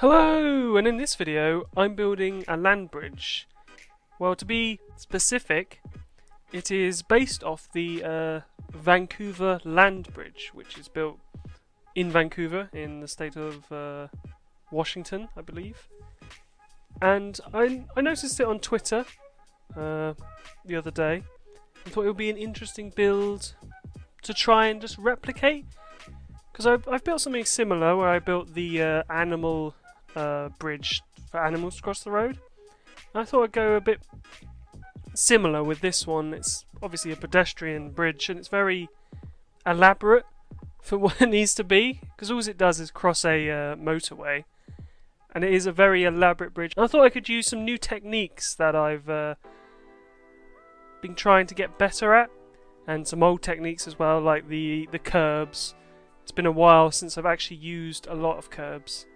Hello, and in this video I'm building a land bridge. Well, to be specific, it is based off the Vancouver land bridge, which is built in Vancouver in the state of Washington, I believe. And I noticed it on Twitter the other day and thought it would be an interesting build to try and just replicate. Because I've built something similar where I built the animal bridge for animals to cross the road. And I thought I'd go a bit similar with this one. It's obviously a pedestrian bridge and it's very elaborate for what it needs to be, because all it does is cross a motorway, and it is a very elaborate bridge. And I thought I could use some new techniques that I've been trying to get better at, and some old techniques as well, like the curbs. It's been a while since I've actually used a lot of curbs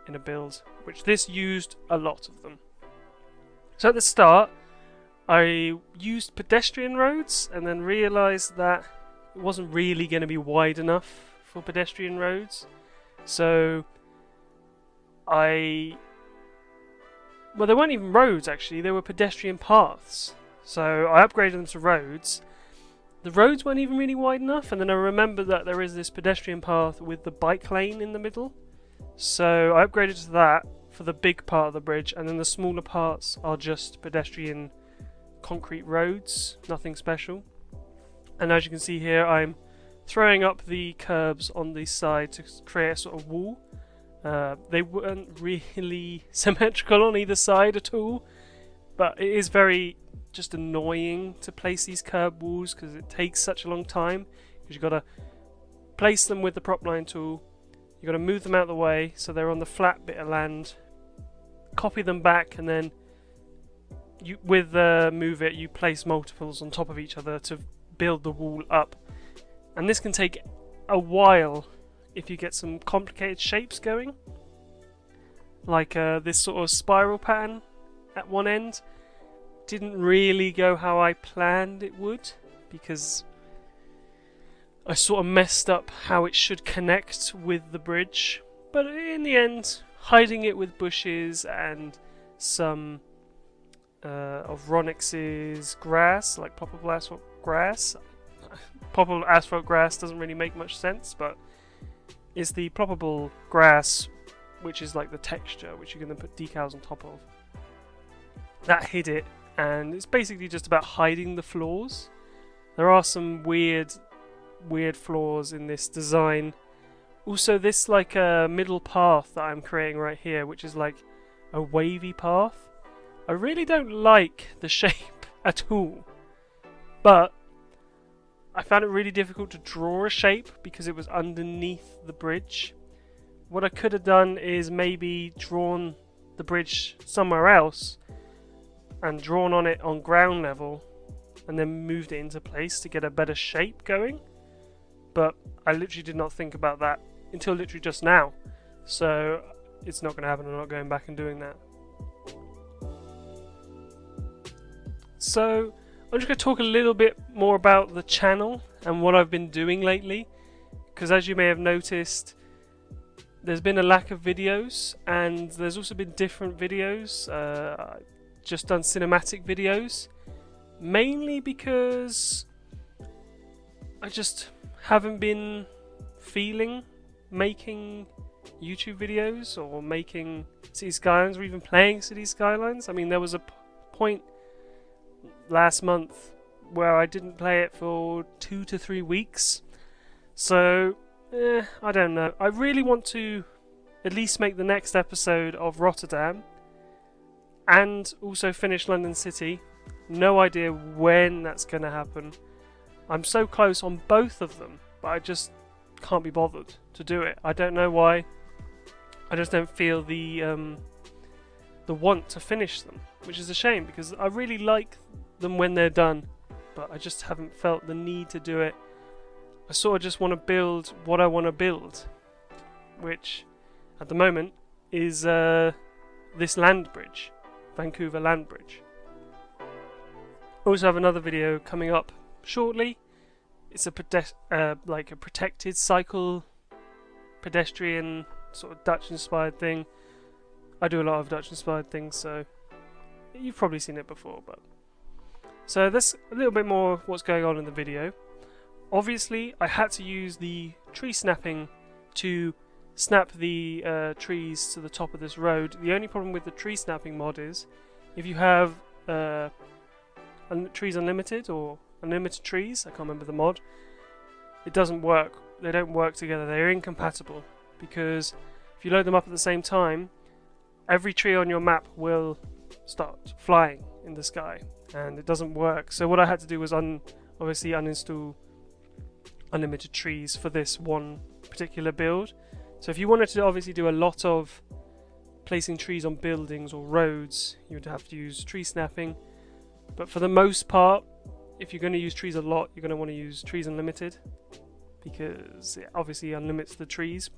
in a build, which this used a lot of them. So at the start I used pedestrian roads and then realised that it wasn't really going to be wide enough for pedestrian roads, so well, they weren't even roads actually, they were pedestrian paths, so I upgraded them to roads. The roads weren't even really wide enough, and then I remembered that there is this pedestrian path with the bike lane in the middle. So I upgraded to that for the big part of the bridge, and then the smaller parts are just pedestrian concrete roads, nothing special. And as you can see here, I'm throwing up the curbs on the side to create a sort of wall. They weren't really symmetrical on either side at all, but it is very just annoying to place these curb walls because it takes such a long time, because you've got to place them with the prop line tool. You've got to move them out of the way so they're on the flat bit of land, copy them back, and then with Move It you place multiples on top of each other to build the wall up. And this can take a while if you get some complicated shapes going, like this sort of spiral pattern at one end. Didn't really go how I planned it would, because I sort of messed up how it should connect with the bridge. But in the end, hiding it with bushes and some of Ronix's grass, like poppable asphalt grass. Poppable asphalt grass doesn't really make much sense, but it's the ploppable grass, which is like the texture, which you're going to put decals on top of. That hid it, and it's basically just about hiding the flaws. There are some weird flaws in this design. Also, this like a middle path that I'm creating right here, which is like a wavy path, I really don't like the shape at all, but I found it really difficult to draw a shape because it was underneath the bridge. What I could have done is maybe drawn the bridge somewhere else and drawn on it on ground level and then moved it into place to get a better shape going. But I literally did not think about that until literally just now. So it's not going to happen. I'm not going back and doing that. So I'm just going to talk a little bit more about the channel and what I've been doing lately. Because as you may have noticed, there's been a lack of videos, and there's also been different videos. I've just done cinematic videos, mainly because I just haven't been feeling making YouTube videos or making City Skylines or even playing City Skylines. I mean, there was a point last month where I didn't play it for 2 to 3 weeks. So, I don't know. I really want to at least make the next episode of Rotterdam and also finish London City. No idea when that's going to happen. I'm so close on both of them, but I just can't be bothered to do it. I don't know why. I just don't feel the want to finish them, which is a shame because I really like them when they're done, but I just haven't felt the need to do it. I sort of just want to build what I want to build, which at the moment is this land bridge, Vancouver land bridge. I also have another video coming up shortly. It's a like a protected cycle pedestrian sort of Dutch inspired thing. I do a lot of Dutch inspired things, so you've probably seen it before. But so that's a little bit more what's going on in the video. Obviously, I had to use the tree snapping to snap the trees to the top of this road. The only problem with the tree snapping mod is if you have trees unlimited or unlimited trees, I can't remember the mod, it doesn't work. They don't work together. They're incompatible because if you load them up at the same time, every tree on your map will start flying in the sky and it doesn't work. So what I had to do was obviously uninstall unlimited trees for this one particular build. So if you wanted to obviously do a lot of placing trees on buildings or roads, you would have to use tree snapping. But for the most part, if you're going to use trees a lot, you're going to want to use trees unlimited because it obviously unlimits the trees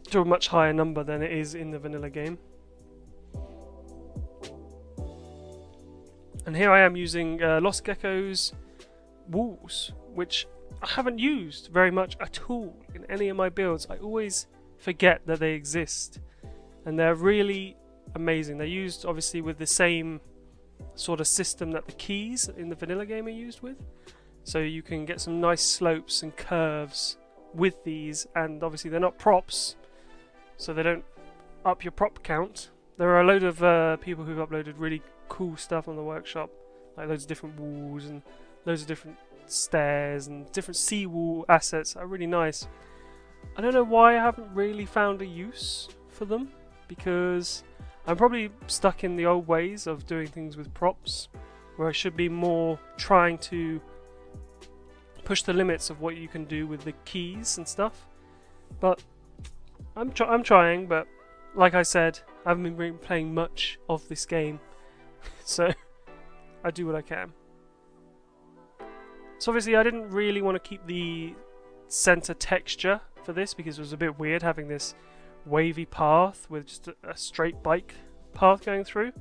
to a much higher number than it is in the vanilla game. And here I am using Lost Gecko's walls, which I haven't used very much at all in any of my builds. I always forget that they exist, and they're really amazing. They're used obviously with the same sort of system that the keys in the vanilla game are used with, so you can get some nice slopes and curves with these, and obviously they're not props, so they don't up your prop count. There are a load of people who've uploaded really cool stuff on the workshop, like loads of different walls and loads of different stairs and different seawall assets are really nice. I don't know why I haven't really found a use for them, because I'm probably stuck in the old ways of doing things with props, where I should be more trying to push the limits of what you can do with the keys and stuff. But I'm trying, but like I said, I haven't been playing much of this game, so I do what I can. So obviously I didn't really want to keep the center texture for this because it was a bit weird having this wavy path with just a straight bike path going through.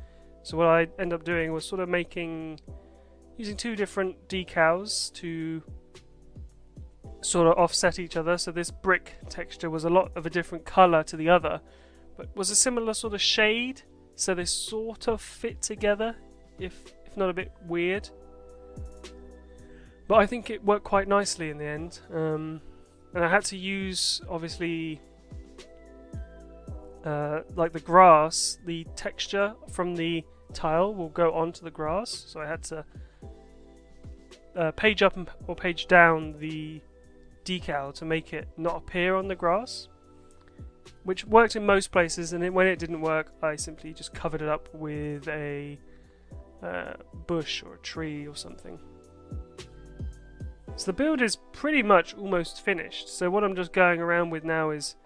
So what I ended up doing was sort of using two different decals to sort of offset each other. So this brick texture was a lot of a different color to the other, but was a similar sort of shade, so they sort of fit together, if not a bit weird. But I think it worked quite nicely in the end. And I had to use, obviously, like the grass, the texture from the tile will go onto the grass. So I had to page up or page down the decal to make it not appear on the grass, which worked in most places. And when it didn't work, I simply just covered it up with a bush or a tree or something. So the build is pretty much almost finished. So what I'm just going around with now is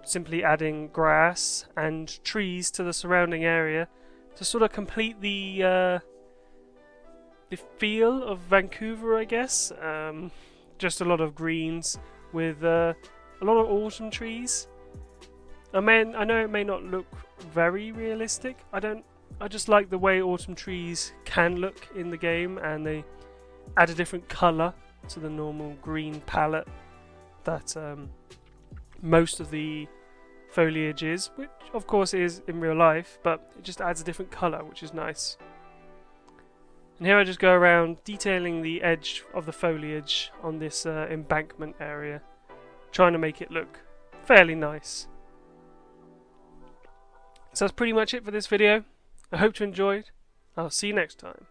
simply adding grass and trees to the surrounding area to sort of complete the feel of Vancouver, I guess. Just a lot of greens with a lot of autumn trees. I know it may not look very realistic. I just like the way autumn trees can look in the game, and they add a different colour to the normal green palette that most of the foliage is, which of course is in real life, but it just adds a different colour, which is nice. And here I just go around detailing the edge of the foliage on this embankment area, trying to make it look fairly nice. So that's pretty much it for this video. I hope you enjoyed. I'll see you next time.